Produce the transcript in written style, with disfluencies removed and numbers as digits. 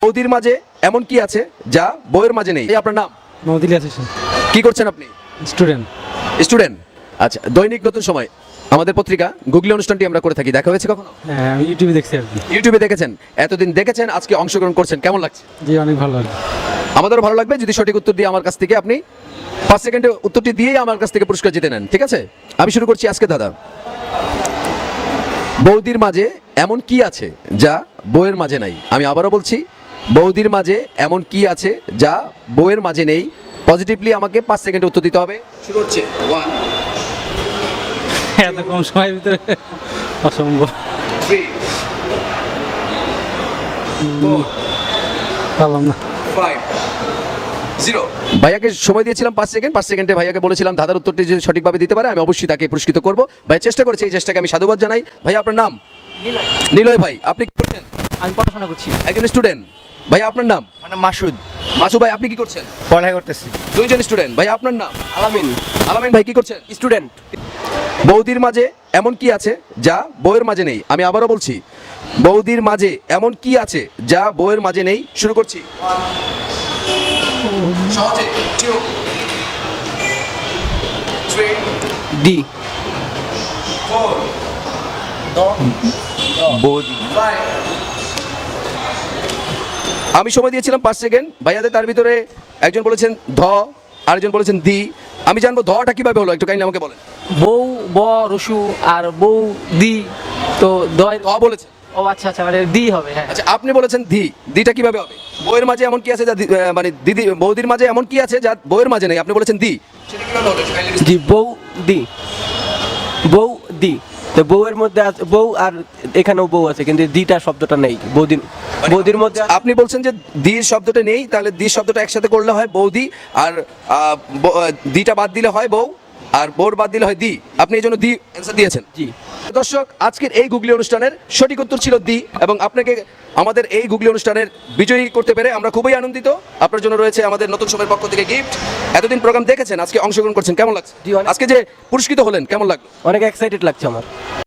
বৌদির মাঝে এমন কি আছে যা বউয়ের মাঝে নেই? আপনার নাম? মোহাম্মদ ইলিয়াস হোসেন। কি করছেন আপনি? স্টুডেন্ট। স্টুডেন্ট। আচ্ছা, দৈনিক নতুন সময় আমাদের পত্রিকা গুগলি অনুষ্ঠানটি আমরা করে থাকি, দেখা হয়েছে কখনো? হ্যাঁ, আমি ইউটিউবে দেখছি আর কি। ইউটিউবে দেখেছেন, এতদিন দেখেছেন, আজকে অংশগ্রহণ করছেন, কেমন লাগছে? জি, অনেক ভালো আর কি। আমাদেরও ভালো লাগবে যদি সঠিক উত্তর দিয়ে আমার কাছ থেকে আপনি 5 সেকেন্ডে উত্তরটি দিয়েই আমার কাছ থেকে পুরস্কার জিতে নেন, ঠিক আছে? আমি শুরু করছি আজকে দাদা। বৌদির মাঝে এমন কি আছে যা বউয়ের মাঝে নাই? আমি আবারও বলছি, বৌদির মাঝে এমন কি আছে যা বউয়ের মাঝে নেই? পজিটিভলি আমাকে 5 সেকেন্ডে উত্তর দিতে হবে। শুরু হচ্ছে 1 এত কম সময়ের ভিতরে অসম্ভব। 3 4 পারলাম না। 5 0। ভাইয়াকে সময় দিয়েছিলাম 5 সেকেন্ড। 5 সেকেন্ডে ভাইয়াকে বলেছিলাম ধাঁধার উত্তরটি যদি সঠিকভাবে দিতে পারে আমি অবশ্যই তাকে পুরস্কৃত করব। ভাই চেষ্টা করেছে, এই চেষ্টাকে আমি সাধুবাদ জানাই। ভাই আপনার নাম? নিলয় ভাই, আপনি কি করছেন? আমি পড়াশোনা করছি। একজন স্টুডেন্ট। ভাই আপনার নাম? মানে মাসুদ। মাসু ভাই, আপনি কি করছেন? পড়ালেখা করতেছি। দুইজন স্টুডেন্ট। ভাই আপনার নাম? আলামিন। আলামিন ভাই কি করছেন? স্টুডেন্ট। বৌদির মাঝে এমন কি আছে যা বউয়ের মাঝে নেই? আমি আবারও বলছি, বৌদির মাঝে এমন কি আছে যা বউয়ের মাঝে নেই? শুরু করছি। সহজে 2 3 ডি। 4 বৌদি। 5। আমি সময় দিয়েছিলাম 5 সেকেন্ড। ভাইয়াদের তার ভিতরে একজন বলেছেন ধ, আরেকজন বলেছেন দি। আমি জানবো ধটা কিভাবে হলো, একটু কাইন্ডলি আমাকে বলেন। বউ ব রসু আর বউ দি, তো দয়। ধ বলেছেন। ও আচ্ছা আচ্ছা, মানে দি হবে। হ্যাঁ আচ্ছা, আপনি বলেছেন ধি। দিটা কিভাবে হবে? বউয়ের মাঝে এমন কি আছে যা মানে দিদি বৌদির মাঝে এমন কি আছে যা বউয়ের মাঝে নেই? আপনি বলেছেন দি। সেটা কিভাবে হলো? জি, বউ দি। বউ দি, তো বউয়ের মধ্যে আছে বউ, আর এখানেও বউ আছে, কিন্তু দিটা শব্দটা নেই বৌদির। বৌদির মধ্যে আপনি বলছেন যে দির শব্দটা নেই, তাহলে দি শব্দটা একসাথে করলে হয় বৌদি, আর দিটা বাদ দিলে হয় বউ, আর বউর বাদ দিলে হয় দি। আপনি এই জন্য দি অ্যান্সার দিয়েছেন। জি। দর্শক, আজকের এই গুগলি অনুষ্ঠানের সঠিক উত্তর ছিল দি, এবং আপনাকে আমাদের এই গুগলি অনুষ্ঠানের বিজয়ী করতে পেরে আমরা খুবই আনন্দিত। আপনার জন্য রয়েছে আমাদের নতুন সময়ের পক্ষ থেকে গিফট। এতদিন প্রোগ্রাম দেখেছেন, আজকে অংশগ্রহণ করছেন, কেমন লাগছে? জি, অনেক। আজকে যে পুরস্কৃত হলেন কেমন লাগলো? অনেক এক্সাইটেড লাগছে আমার।